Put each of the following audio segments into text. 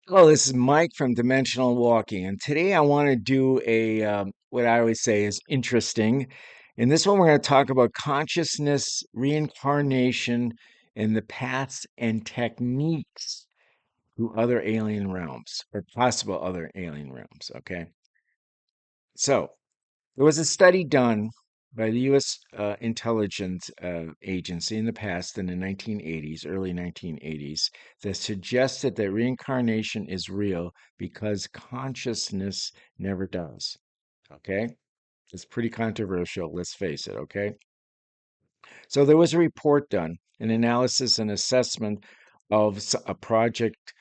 Hello, this is Mike from Dimensional Walking, and today I want to do a what I always say is interesting. In this one, we're going to talk about consciousness, reincarnation, and the paths and techniques to other alien realms or possible other alien realms. Okay, so there was a study done by the U.S. Intelligence Agency in the past, in the 1980s, early 1980s, that suggested that reincarnation is real because consciousness never does. Okay? It's pretty controversial, let's face it. Okay? So there was a report done, an analysis and assessment of a project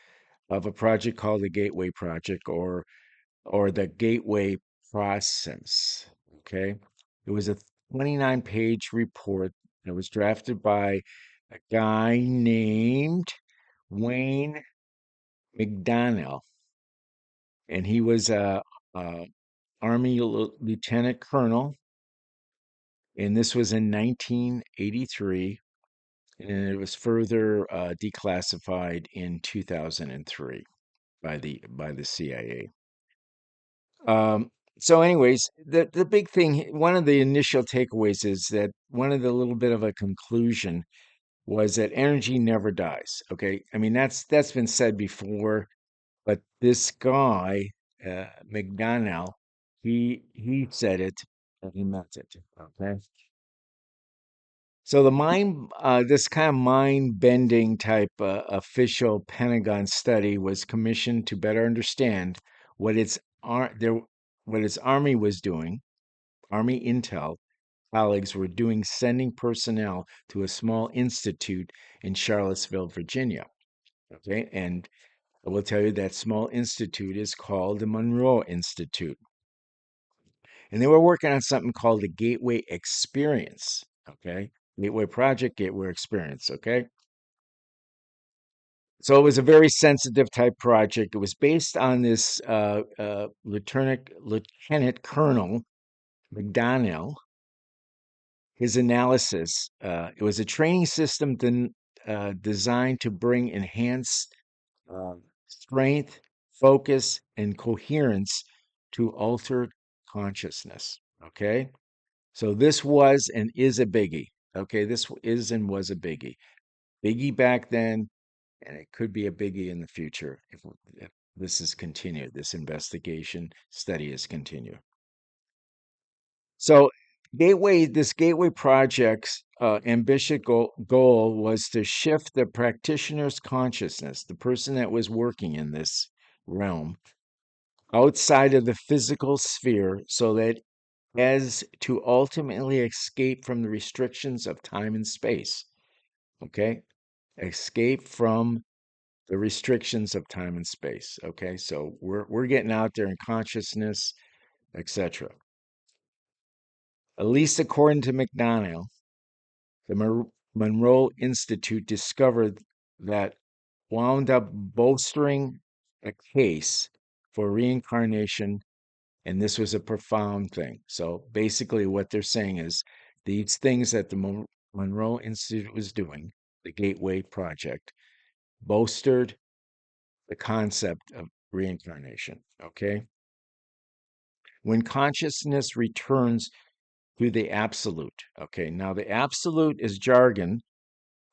called the Gateway Project, or the Gateway Process. Okay. It was a 29-page report that was drafted by a guy named Wayne McDonnell, and he was a Army Lieutenant Colonel, and this was in 1983, and it was further declassified in 2003 by the CIA. Um, so, anyways, the big thing, one of the initial takeaways is that one of the little bit of a conclusion was that energy never dies. Okay, I mean that's been said before, but this guy, McDonnell, he said it and he meant it. Okay, so this kind of mind-bending type official Pentagon study was commissioned to better understand what its ar- their what its army was doing. Army intel colleagues were doing, sending personnel to a small institute in Charlottesville, Virginia. Okay, and I will tell you that small institute is called the Monroe Institute, and they were working on something called the Gateway Experience. Okay, Gateway Project, Gateway Experience. Okay. So it was a very sensitive type project. It was based on this Lieutenant Colonel McDonnell, his analysis. It was a training system designed to bring enhanced uh, strength, focus, and coherence to altered consciousness. Okay. So this was and is a biggie. Okay. This is and was a biggie. Biggie back then, and it could be a biggie in the future if this is continued, this investigation study is continued. So, this Gateway Project's ambitious goal was to shift the practitioner's consciousness, the person that was working in this realm, outside of the physical sphere so that as to ultimately escape from the restrictions of time and space. Okay? Escape from the restrictions of time and space. Okay, so we're getting out there in consciousness, etc. At least according to McDonnell, the Monroe Institute discovered that wound up bolstering a case for reincarnation, and this was a profound thing. So basically, what they're saying is these things that the Monroe Institute was doing, the Gateway Project, bolstered the concept of reincarnation. Okay. When consciousness returns to the absolute. Okay. Now, the absolute is jargon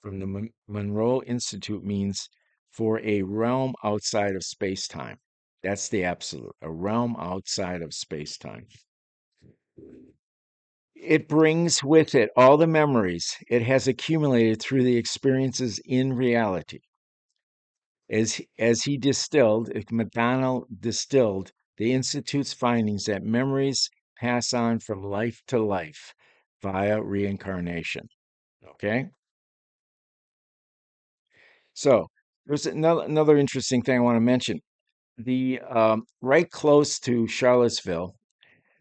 from the Monroe Institute, means for a realm outside of space time. That's the absolute, a realm outside of space time. It brings with it all the memories it has accumulated through the experiences in reality. As he distilled, McDonnell distilled the Institute's findings that memories pass on from life to life via reincarnation. Okay? So there's another interesting thing I want to mention. The right close to Charlottesville,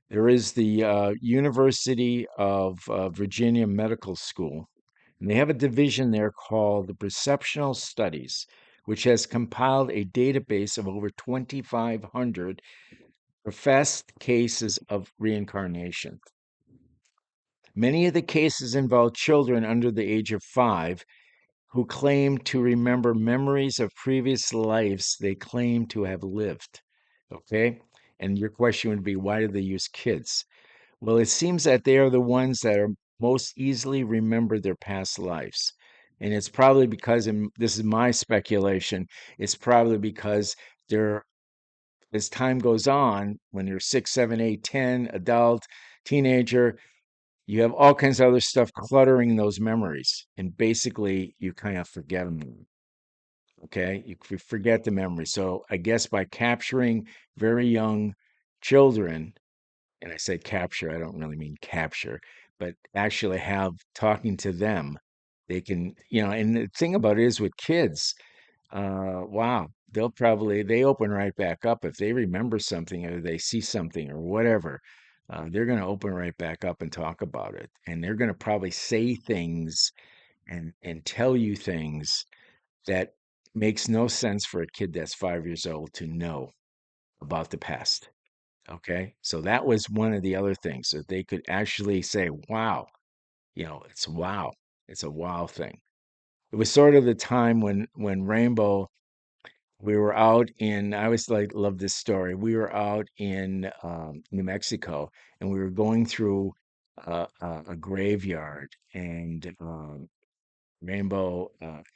there is the University of Virginia Medical School, and they have a division there called the Perceptual Studies, which has compiled a database of over 2,500 professed cases of reincarnation. Many of the cases involve children under the age of 5, who claim to remember memories of previous lives they claim to have lived. Okay? And your question would be, why do they use kids? Well, it seems that they are the ones that are most easily remember their past lives. And it's probably because, and this is my speculation, it's probably because they're, as time goes on, when you're 6, 7, 8, 10, adult, teenager, you have all kinds of other stuff cluttering those memories. And basically, you kind of forget them. Okay. You forget the memory. So I guess by capturing very young children, and I say capture, I don't really mean capture, but actually have talking to them, they can, and the thing about it is with kids, wow, they open right back up if they remember something or they see something or whatever. They're going to open right back up and talk about it, and they're going to probably say things and tell you things that makes no sense for a kid that's 5 years old to know about the past. Okay. So that was one of the other things that they could actually say, wow, it's wow. It's a wow thing. It was sort of the time when Rainbow, we were out in, I always like love this story. We were out in New Mexico, and we were going through a graveyard, and Rainbow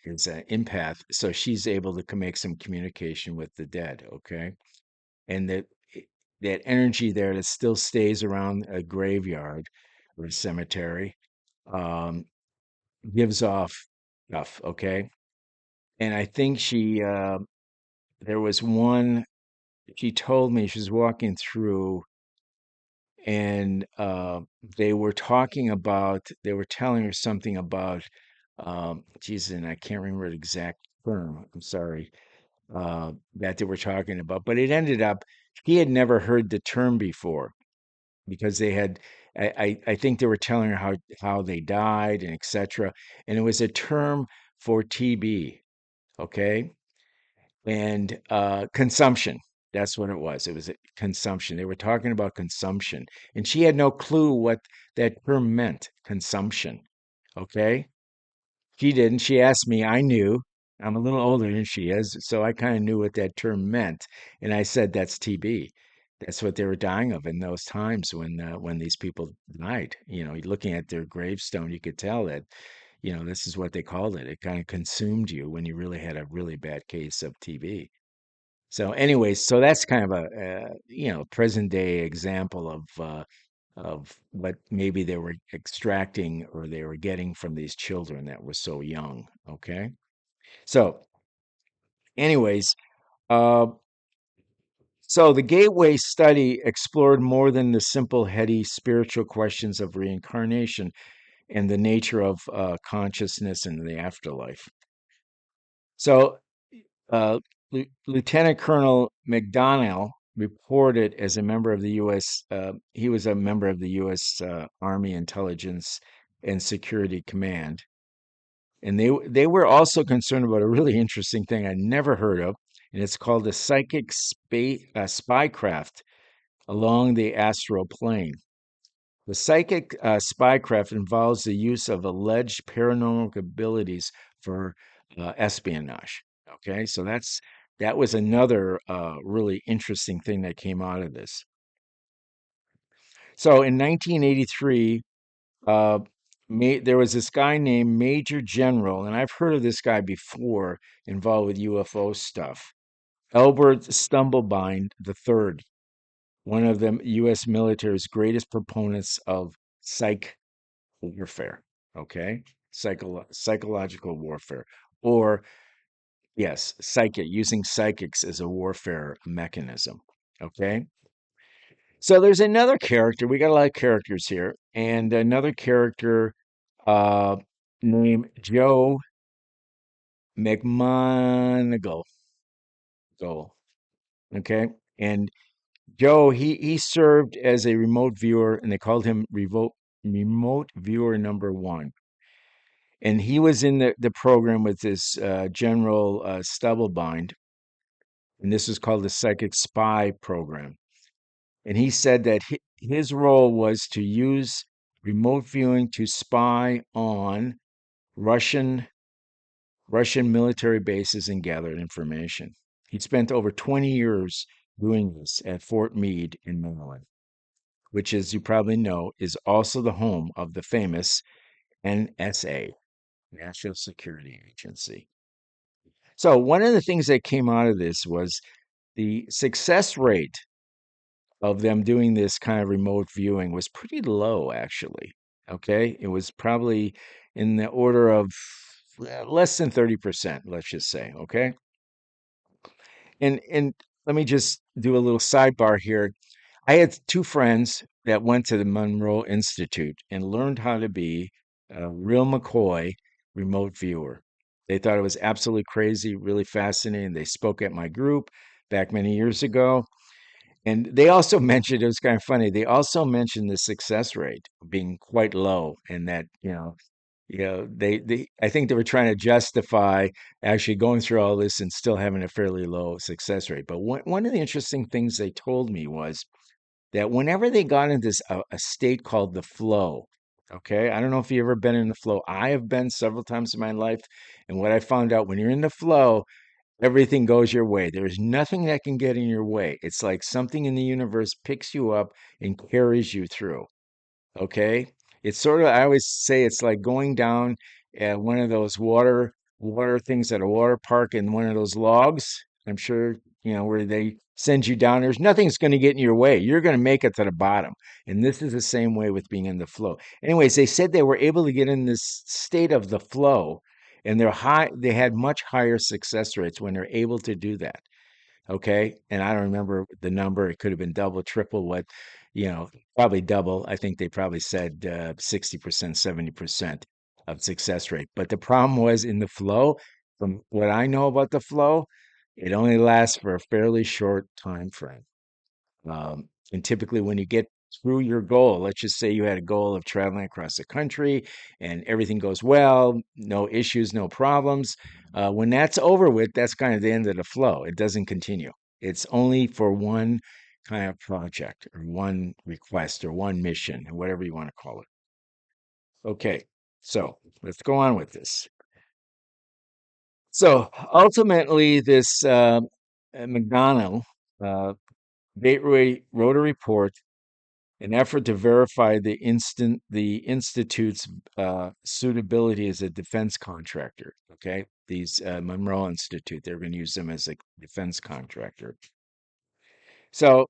is an empath, so she's able to make some communication with the dead. Okay. And that energy there that still stays around a graveyard or a cemetery um, gives off stuff. Okay. And I think there was one, she told me she was walking through, and they were telling her something about, Jesus, and I can't remember the exact term. I'm sorry, that they were talking about, but it ended up, he had never heard the term before because they had, I think they were telling her how they died and etc. And it was a term for TB, okay, and consumption. That's what it was. It was consumption. They were talking about consumption, and she had no clue what that term meant. Consumption, okay. She didn't. She asked me. I knew. I'm a little older than she is, so I kind of knew what that term meant. And I said, that's TB. That's what they were dying of in those times when these people died. Looking at their gravestone, you could tell that, this is what they called it. It kind of consumed you when you really had a really bad case of TB. So, anyways, so that's kind of present day example of what maybe they were extracting or they were getting from these children that were so young. Okay. So, anyways, uh, so the Gateway study explored more than the simple, heady spiritual questions of reincarnation and the nature of consciousness in the afterlife. So, uh, Lieutenant Colonel McDonnell reported as a member of the U.S. He was a member of the U.S. Army Intelligence and Security Command, and they were also concerned about a really interesting thing I never heard of, and it's called the psychic spycraft along the astral plane. The psychic spycraft involves the use of alleged paranormal abilities for espionage. Okay, so that was another really interesting thing that came out of this. So in 1983, uh, there was this guy named Major General, and I've heard of this guy before, involved with UFO stuff. Albert Stumblebind III, one of the U.S. military's greatest proponents of psych warfare. Okay, psychological warfare, or yes, psychic, using psychics as a warfare mechanism. Okay, so there's another character. We got a lot of characters here, and another character uh, named Joe McMonigal. Okay, and Joe, he served as a remote viewer, and they called him remote viewer number one. And he was in the program with this General Stubblebind, and this is called the Psychic Spy Program. And he said that his role was to use remote viewing to spy on Russian Russian military bases and gathered information. He spent over 20 years doing this at Fort Meade in Maryland, which, as you probably know, is also the home of the famous NSA, National Security Agency. So, one of the things that came out of this was the success rate of them doing this kind of remote viewing was pretty low, actually. Okay. It was probably in the order of less than 30%, let's just say. Okay. And let me just do a little sidebar here. I had two friends that went to the Monroe Institute and learned how to be a real McCoy remote viewer. They thought it was absolutely crazy, really fascinating. They spoke at my group back many years ago. And they also mentioned, it was kind of funny, they also mentioned the success rate being quite low and that, they I think they were trying to justify actually going through all this and still having a fairly low success rate. But one of the interesting things they told me was that whenever they got into this a state called the flow, okay, I don't know if you've ever been in the flow. I have been several times in my life, and what I found out when you're in the flow, everything goes your way. There is nothing that can get in your way. It's like something in the universe picks you up and carries you through. Okay. It's sort of, I always say it's like going down one of those water things at a water park in one of those logs. I'm sure, where they send you down. There's nothing's going to get in your way. You're going to make it to the bottom. And this is the same way with being in the flow. Anyways, they said they were able to get in this state of the flow and they had much higher success rates when they're able to do that. Okay. And I don't remember the number. It could have been double, triple what, probably double. I think they probably said 60%, 70% of success rate. But the problem was in the flow, from what I know about the flow, it only lasts for a fairly short time frame. And typically, when you get through your goal, let's just say you had a goal of traveling across the country and everything goes well, no issues, no problems. When that's over with, that's kind of the end of the flow. It doesn't continue. It's only for one kind of project or one request or one mission or whatever you want to call it. Okay, so let's go on with this. So ultimately, this McDonnell Gateway wrote a report, an effort to verify the institute's suitability as a defense contractor. Okay, these Monroe Institute, they're going to use them as a defense contractor. So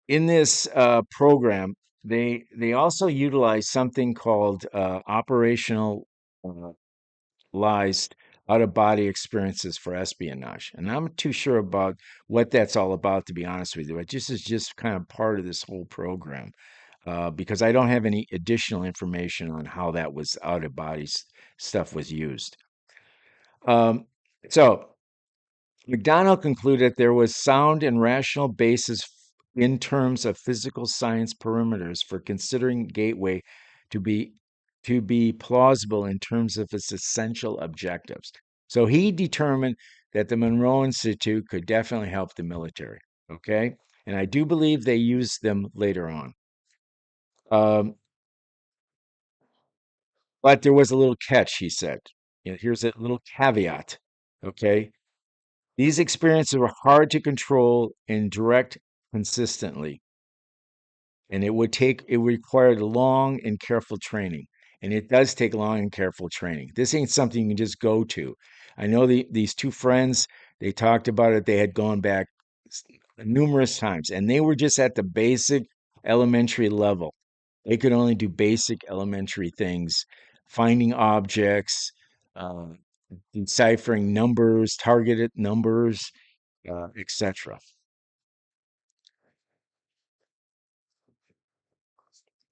in this program, they also utilize something called operational out of body experiences for espionage. And I'm not too sure about what that's all about, to be honest with you. It just is just kind of part of this whole program because I don't have any additional information on how that was out of body stuff was used. Um, so McDonnell concluded there was sound and rational basis in terms of physical science perimeters for considering Gateway to be to be plausible in terms of its essential objectives. So he determined that the Monroe Institute could definitely help the military. Okay, and I do believe they used them later on. Um, but there was a little catch, he said. Here's a little caveat. Okay, these experiences were hard to control and direct consistently, and it required long and careful training. And it does take long and careful training. This ain't something you can just go to. I know these two friends, they talked about it. They had gone back numerous times, and they were just at the basic elementary level. They could only do basic elementary things, finding objects, uh, deciphering numbers, targeted numbers, etc.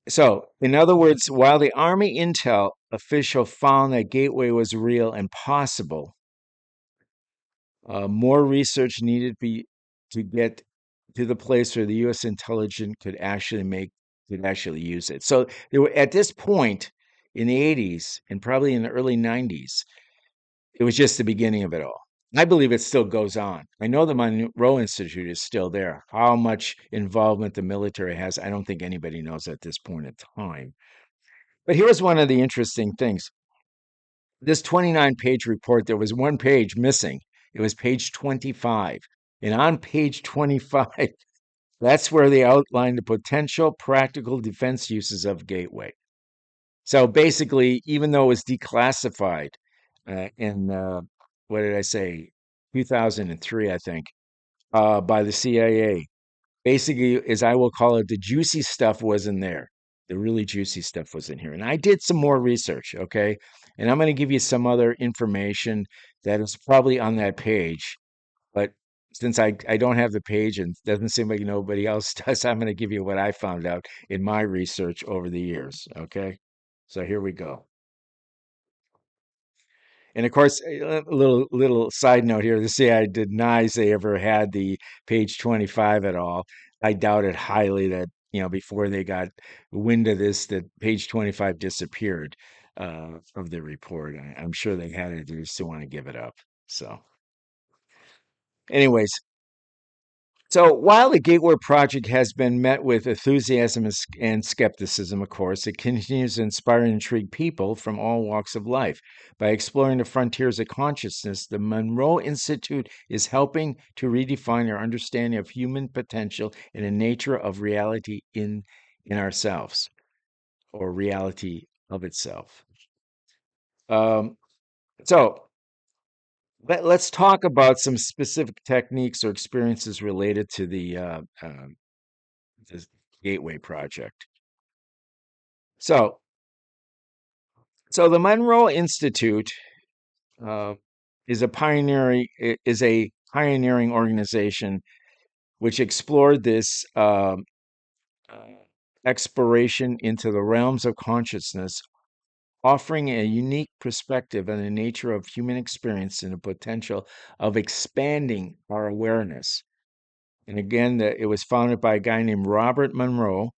So, in other words, while the Army intel official found that Gateway was real and possible, more research needed to get to the place where the U.S. intelligence could actually use it. So, there were, at this point in the 80s and probably in the early 90s, it was just the beginning of it all. I believe it still goes on. I know the Monroe Institute is still there. How much involvement the military has, I don't think anybody knows at this point in time. But here's one of the interesting things. this 29-page report, there was one page missing. It was page 25. And on page 25, that's where they outlined the potential practical defense uses of Gateway. So basically, even though it was declassified in, what did I say, 2003, I think, by the CIA, basically, as I will call it, the juicy stuff wasn't there. The really juicy stuff was in here. And I did some more research, okay? And I'm going to give you some other information that is probably on that page. But since I don't have the page and doesn't seem like nobody else does, I'm going to give you what I found out in my research over the years, okay? So here we go. And of course, a little side note here: the CIA denies they ever had the page 25 at all. I doubt it highly that before they got wind of this, that page 25 disappeared of the report. I'm sure they had it; they just didn't want to give it up. So, anyways, so while the Gateway Project has been met with enthusiasm and skepticism, of course, it continues to inspire and intrigue people from all walks of life. By exploring the frontiers of consciousness, the Monroe Institute is helping to redefine our understanding of human potential and the nature of reality in ourselves, or reality of itself. Um, so let's talk about some specific techniques or experiences related to the Gateway Project. So, so the Monroe Institute uh, is a pioneering organization which explored this uh, exploration into the realms of consciousness, offering a unique perspective on the nature of human experience and the potential of expanding our awareness. And again, it was founded by a guy named Robert Monroe,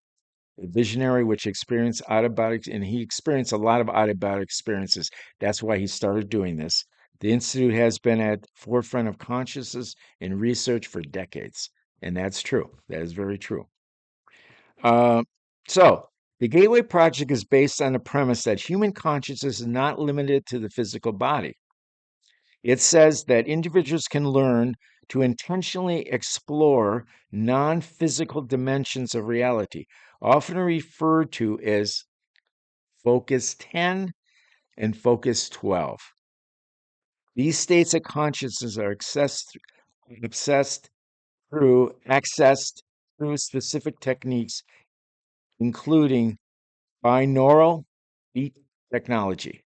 a visionary which experienced out of body, and he experienced a lot of out of body experiences. That's why he started doing this. The Institute has been at forefront of consciousness and research for decades. And that's true. That is very true. Uh, so, the Gateway Project is based on the premise that human consciousness is not limited to the physical body. It says that individuals can learn to intentionally explore non physical dimensions of reality, often referred to as Focus 10 and Focus 12. These states of consciousness are accessed through specific techniques, including binaural beat technology.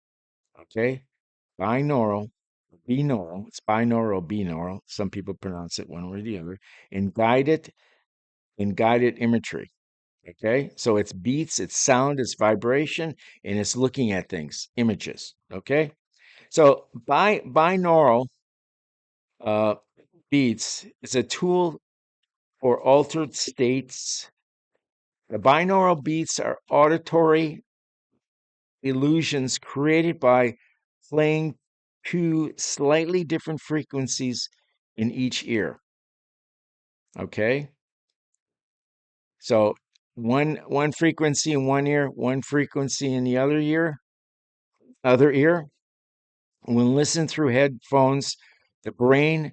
Okay? Binaural, binaural, it's binaural, binaural. Some people pronounce it one way or the other, and guided imagery. Okay, so it's beats, it's sound, it's vibration, and it's looking at things, images. Okay, so binaural uh, beats is a tool for altered states. The binaural beats are auditory illusions created by playing two slightly different frequencies in each ear. Okay, so one frequency in one ear, one frequency in the other ear. When listened through headphones, the brain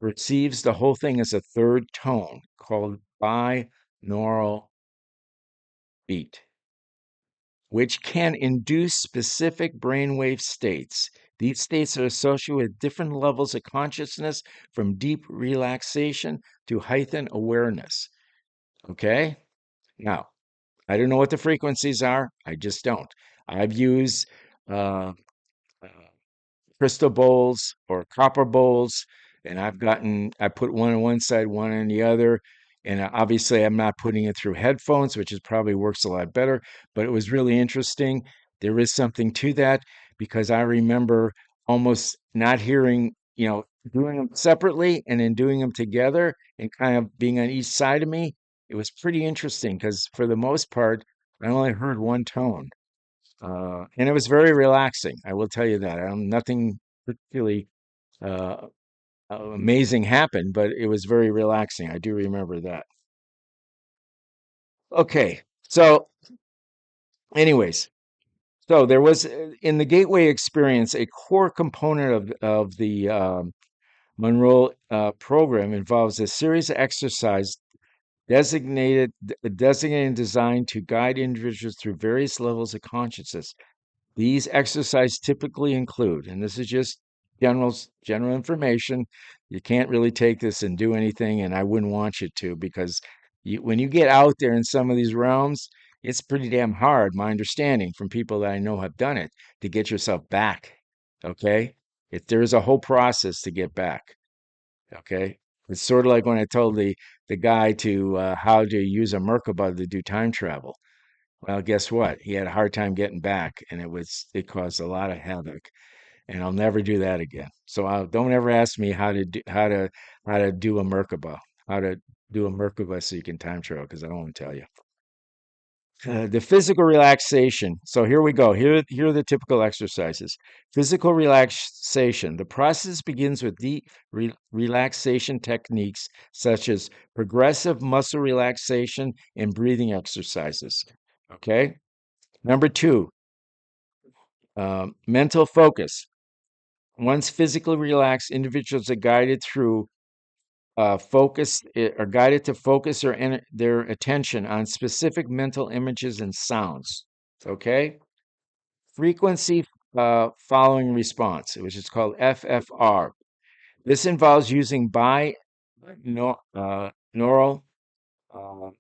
perceives the whole thing as a third tone called binaural beat, which can induce specific brainwave states. These states are associated with different levels of consciousness, from deep relaxation to heightened awareness. Okay? Now, I don't know what the frequencies are. I just don't. I've used uh, uh, crystal bowls or copper bowls, and I put one on one side, one on the other. And obviously, I'm not putting it through headphones, which is probably works a lot better, but it was really interesting. There is something to that because I remember almost not hearing, doing them separately and then doing them together and kind of being on each side of me. It was pretty interesting because for the most part, I only heard one tone. And it was very relaxing. I will tell you that. Nothing particularly uh, amazing happened, but it was very relaxing. I do remember that. Okay, so, anyways, So there was in the Gateway experience, a core component of the Monroe program involves a series of exercises designated and designed to guide individuals through various levels of consciousness. These exercises typically include, and this is just general information. You can't really take this and do anything, and I wouldn't want you to because when you get out there in some of these realms, it's pretty damn hard, my understanding from people that I know have done it, to get yourself back. Okay? There is a whole process to get back. Okay? It's sort of like when I told the guy to how to use a Merkaba to do time travel. Well, guess what? He had a hard time getting back, and it caused a lot of havoc. And I'll never do that again. So don't ever ask me how to do a Merkaba, how to do a Merkaba so you can time travel, because I don't want to tell you. The physical relaxation. So here we go. Here are the typical exercises. Physical relaxation. The process begins with deep relaxation techniques such as progressive muscle relaxation and breathing exercises. Okay. Number two, mental focus. Once physically relaxed, individuals are guided through are guided to focus their attention on specific mental images and sounds. Okay. Frequency following response, which is called FFR. This involves using neural uh,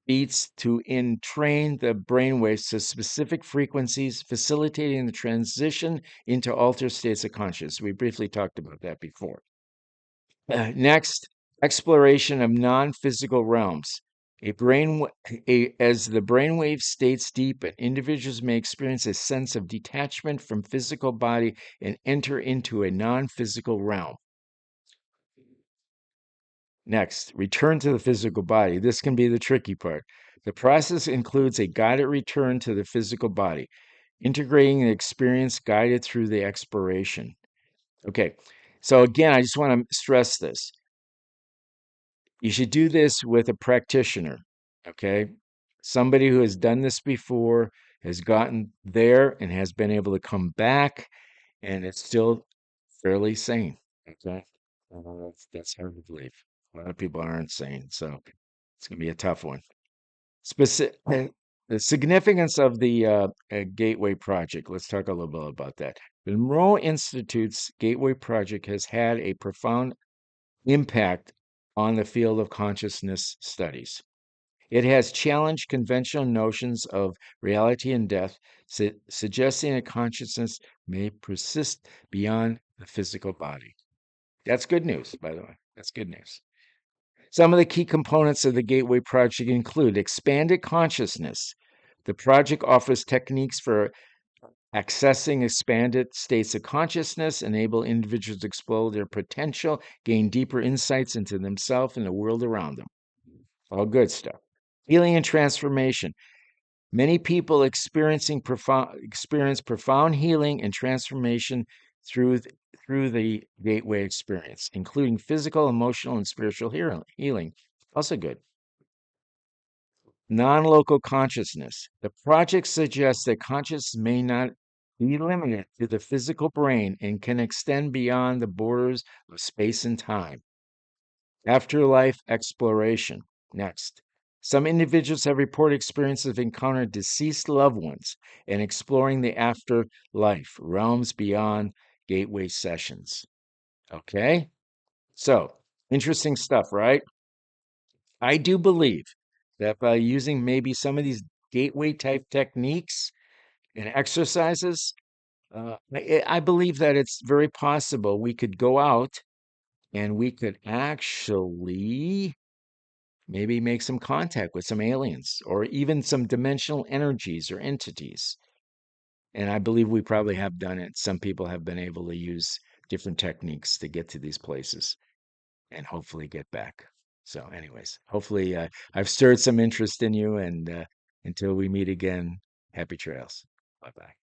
beats to entrain the brainwaves to specific frequencies, facilitating the transition into altered states of consciousness. We briefly talked about that before. Next, exploration of non-physical realms. As the brainwave states deepen, individuals may experience a sense of detachment from physical body and enter into a non-physical realm. Next, return to the physical body. This can be the tricky part. The process includes a guided return to the physical body, integrating the experience guided through the exploration. Okay, so again, I just want to stress this. You should do this with a practitioner, okay? Somebody who has done this before, has gotten there, and has been able to come back, and it's still fairly sane, okay? That's hard to believe. A lot of people aren't sane, so it's going to be a tough one. Specific, the significance of the Gateway Project. Let's talk a little bit about that. The Monroe Institute's Gateway Project has had a profound impact on the field of consciousness studies. It has challenged conventional notions of reality and death, suggesting that consciousness may persist beyond the physical body. That's good news, by the way. That's good news. Some of the key components of the Gateway Project include expanded consciousness. The project offers techniques for accessing expanded states of consciousness, enable individuals to explore their potential, gain deeper insights into themselves and the world around them. All good stuff. Healing and transformation. Many people experience profound healing and transformation through through the Gateway experience, including physical, emotional, and spiritual healing. Also good. Non-local consciousness. The project suggests that consciousness may not be limited to the physical brain and can extend beyond the borders of space and time. Afterlife exploration. Next. Some individuals have reported experiences of encountering deceased loved ones and exploring the afterlife, realms beyond gateway sessions. Okay? So, interesting stuff, right? I do believe that by using maybe some of these gateway type techniques and exercises, I believe that it's very possible we could go out and we could actually maybe make some contact with some aliens or even some dimensional energies or entities. And I believe we probably have done it. Some people have been able to use different techniques to get to these places and hopefully get back. So, anyways, hopefully I've stirred some interest in you. And until we meet again, happy trails. Bye bye.